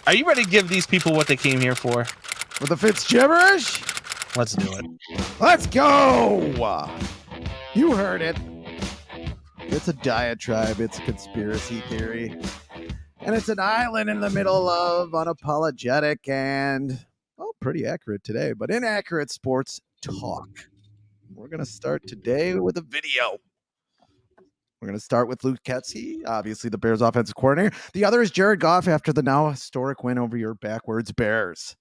Are you ready to give these people what they came here for? For the Fitzgibberish? Let's do it. Let's go! You heard it. It's a diatribe. It's a conspiracy theory. And it's an island in the middle of unapologetic and, well, pretty accurate today, but inaccurate sports talk. We're going to start today with a video. We're going to start with Luke Getsy, obviously the Bears offensive coordinator. The other is Jared Goff after the now historic win over your backwards Bears.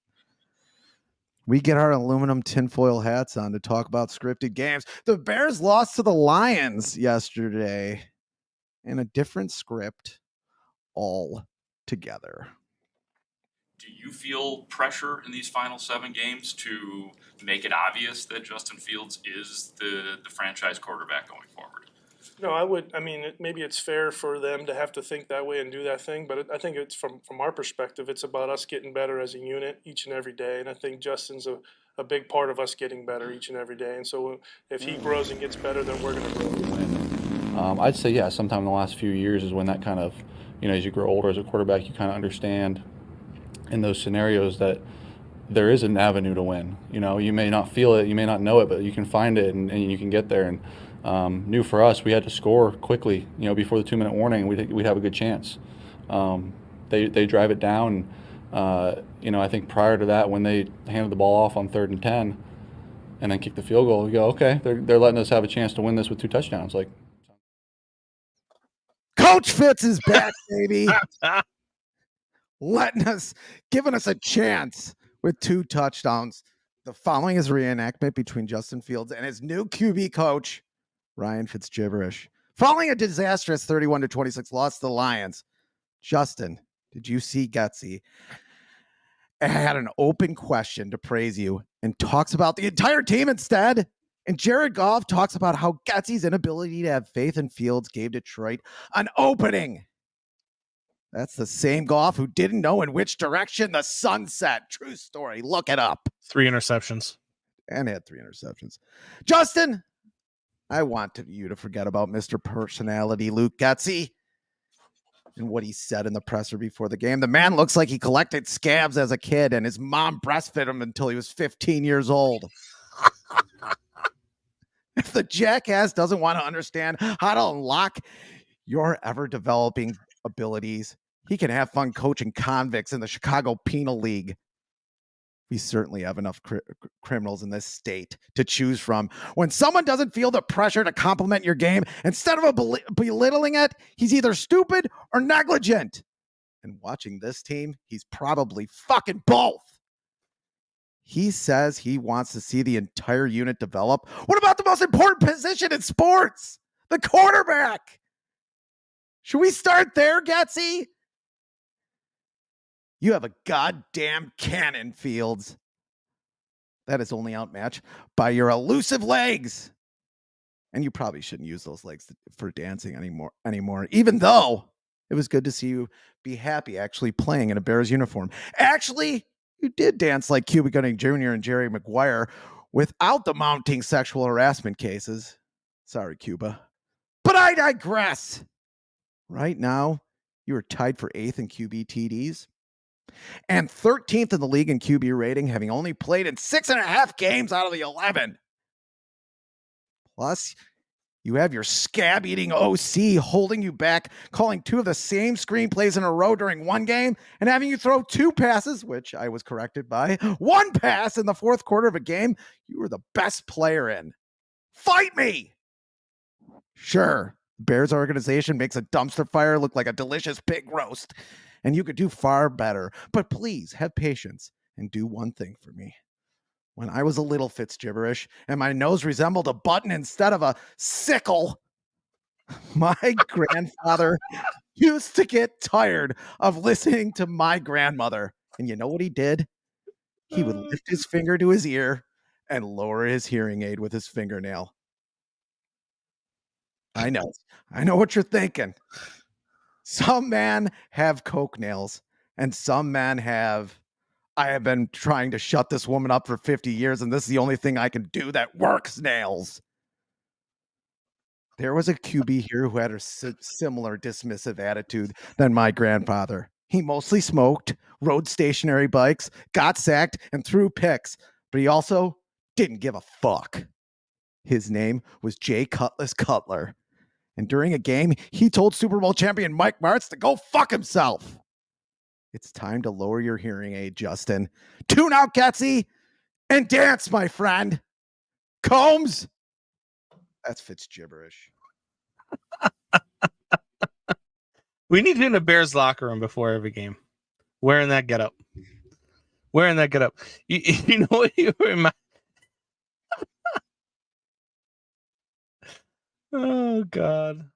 We get our aluminum tinfoil hats on to talk about scripted games. The Bears lost to the Lions yesterday in a different script altogether. Do you feel pressure in these final 7 games to make it obvious that Justin Fields is the franchise quarterback going forward? No, I would. I mean, maybe it's fair for them to have to think that way and do that thing, but I think it's from our perspective, it's about us getting better as a unit each and every day. And I think Justin's a big part of us getting better each and every day. And so if he grows and gets better, then we're going to grow. I'd say, yeah, sometime in the last few years is when that kind of, as you grow older as a quarterback, you kind of understand in those scenarios that there is an avenue to win. You may not feel it, you may not know it, but you can find it and you can get there. And new for us, we had to score quickly, before the 2-minute warning, we'd have a good chance. They drive it down. I think prior to that, when they handed the ball off on 3rd and 10 and then kicked the field goal, you go, okay, they're letting us have a chance to win this with 2 touchdowns. Like, Coach Fitz is back, baby. Giving us a chance with 2 touchdowns. The following is a reenactment between Justin Fields and his new QB coach, Ryan Fitzgibberish. Following a disastrous 31-26 loss to the Lions, Justin, did you see Getsy? I had an open question to praise you and talks about the entire team instead. And Jared Goff talks about how Getsy's inability to have faith in Fields gave Detroit an opening. That's the same Goff who didn't know in which direction the sun set. True story. Look it up. 3 interceptions. And had 3 interceptions. Justin, I want you to forget about Mr. Personality Luke Getsy and what he said in the presser before the game. The man looks like he collected scabs as a kid and his mom breastfed him until he was 15 years old. If the jackass doesn't want to understand how to unlock your ever-developing abilities, he can have fun coaching convicts in the Chicago Penal League. We certainly have enough criminals in this state to choose from. When someone doesn't feel the pressure to compliment your game, instead of belittling it, he's either stupid or negligent. And watching this team, he's probably fucking both. He says he wants to see the entire unit develop. What about the most important position in sports? The quarterback. Should we start there, Getsy? You have a goddamn cannon, Fields. That is only outmatched by your elusive legs. And you probably shouldn't use those legs for dancing anymore, even though it was good to see you be happy actually playing in a Bears uniform. Actually, you did dance like Cuba Gooding Jr. and Jerry Maguire without the mounting sexual harassment cases. Sorry, Cuba. But I digress. Right now, you are tied for 8th in QB TDs and 13th in the league in QB rating, having only played in 6.5 games out of the 11. Plus, you have your scab-eating OC holding you back, calling 2 of the same screenplays in a row during one game and having you throw 2 passes, which I was corrected by, 1 pass in the 4th quarter of a game you were the best player in. Fight me! Sure, Bears organization makes a dumpster fire look like a delicious pig roast, and you could do far better. But please have patience and do one thing for me. When I was a little Fitzgibberish and my nose resembled a button instead of a sickle, my grandfather used to get tired of listening to my grandmother. And you know what he did? He would lift his finger to his ear and lower his hearing aid with his fingernail. I know what you're thinking. Some men have coke nails and some men have, I have been trying to shut this woman up for 50 years and this is the only thing I can do that works nails. There was a QB here who had a similar dismissive attitude than my grandfather. He mostly smoked, rode stationary bikes, got sacked, and threw picks, but he also didn't give a fuck. His name was Jay Cutlass Cutler. And during a game, he told Super Bowl champion Mike Martz to go fuck himself. It's time to lower your hearing aid, Justin. Tune out, Getsy, and dance, my friend. Combs. That's Fitzgibberish. We need you in a Bears locker room before every game. Wearing that getup. Wearing that getup. You know what you remind? Oh God.